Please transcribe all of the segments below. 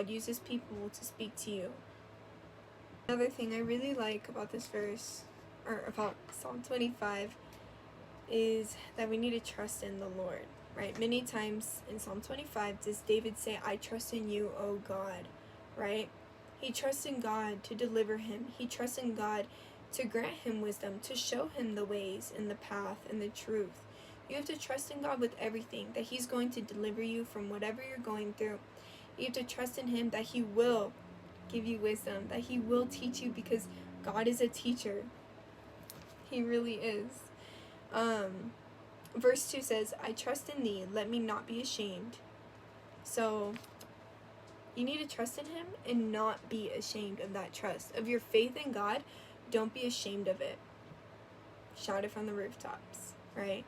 God uses people to speak to you. Another thing I really like about this verse, or about Psalm 25, is that we need to trust in the Lord, right? Many times in Psalm 25 does David say, I trust in you, O God, right? He trusts in God to deliver him. He trusts in God to grant him wisdom, to show him the ways and the path and the truth. You have to trust in God with everything, that he's going to deliver you from whatever you're going through. You have to trust in him that he will give you wisdom, that he will teach you, because God is a teacher. He really is. Verse 2 says, I trust in thee, let me not be ashamed. So you need to trust in him and not be ashamed of that trust, of your faith in God. Don't be ashamed of it. Shout it from the rooftops, right?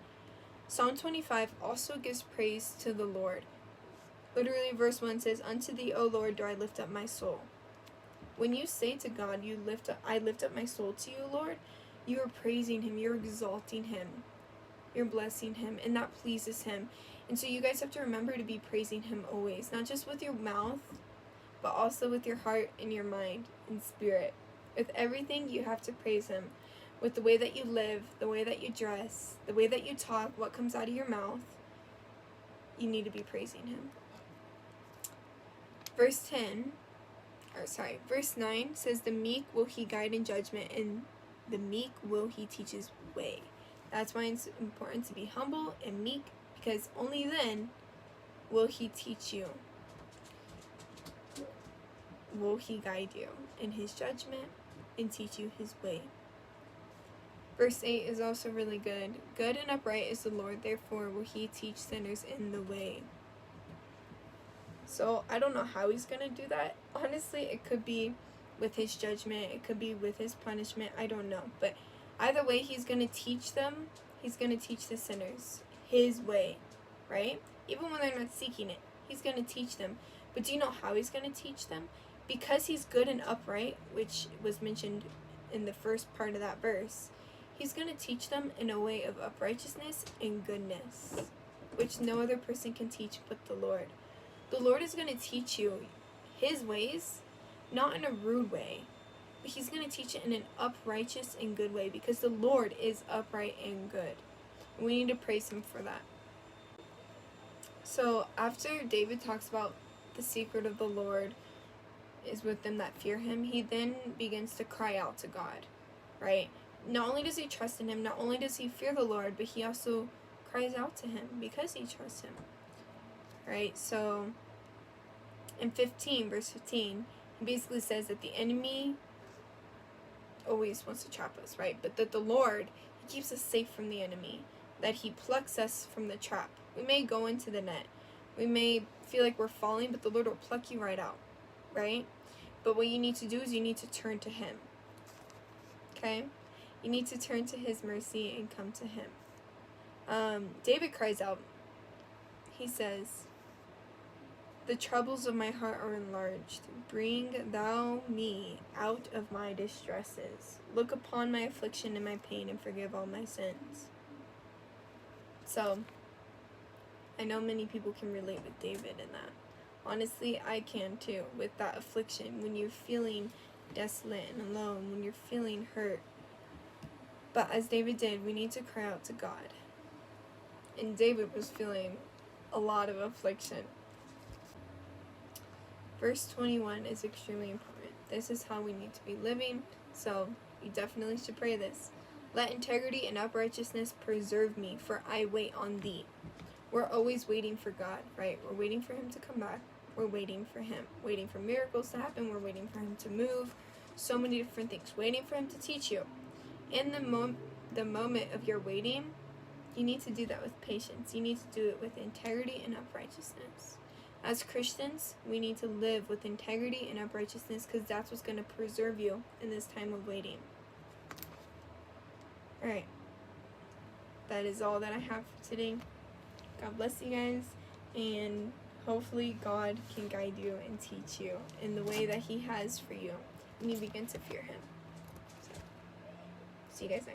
Psalm 25 also gives praise to the Lord. Literally, verse 1 says, unto thee, O Lord, do I lift up my soul. When you say to God, I lift up my soul to you, Lord, you are praising him, you're exalting him, you're blessing him, and that pleases him. And so you guys have to remember to be praising him always, not just with your mouth, but also with your heart and your mind and spirit. With everything, you have to praise him. With the way that you live, the way that you dress, the way that you talk, what comes out of your mouth, you need to be praising him. Verse 9 says, the meek will he guide in judgment, and the meek will he teach his way. That's why it's important to be humble and meek, because only then will he teach you. Will he guide you in his judgment and teach you his way. Verse 8 is also really good. Good and upright is the Lord, therefore will he teach sinners in the way. So I don't know how he's going to do that. Honestly, it could be with his judgment. It could be with his punishment. I don't know. But either way, he's going to teach them. He's going to teach the sinners his way, right? Even when they're not seeking it, he's going to teach them. But do you know how he's going to teach them? Because he's good and upright, which was mentioned in the first part of that verse, he's going to teach them in a way of uprightness and goodness, which no other person can teach but the Lord. The Lord is going to teach you his ways, not in a rude way, but he's going to teach it in an uprighteous and good way, because the Lord is upright and good. And we need to praise him for that. So after David talks about the secret of the Lord is with them that fear him, he then begins to cry out to God, right? Not only does he trust in him, not only does he fear the Lord, but he also cries out to him because he trusts him, right? So in verse 15, he basically says that the enemy always wants to trap us, right? But that the Lord, he keeps us safe from the enemy, that he plucks us from the trap. We may go into the net, we may feel like we're falling, but the Lord will pluck you right out, right? But what you need to do is you need to turn to him, okay? You need to turn to his mercy and come to him. David cries out. He says, the troubles of my heart are enlarged. Bring thou me out of my distresses. Look upon my affliction and my pain and forgive all my sins. So, I know many people can relate with David in that. Honestly, I can too, with that affliction. When you're feeling desolate and alone, when you're feeling hurt. But as David did, we need to cry out to God. And David was feeling a lot of affliction. Verse 21 is extremely important. This is how we need to be living, so you definitely should pray this. Let integrity and uprightness preserve me, for I wait on thee. We're always waiting for God, right? We're waiting for him to come back. We're waiting for him. Waiting for miracles to happen. We're waiting for him to move. So many different things. Waiting for him to teach you. In the moment of your waiting, you need to do that with patience. You need to do it with integrity and uprightness. As Christians, we need to live with integrity and uprightness, because that's what's going to preserve you in this time of waiting. Alright. That is all that I have for today. God bless you guys, and hopefully God can guide you and teach you in the way that he has for you, and you begin to fear him. So, see you guys next time.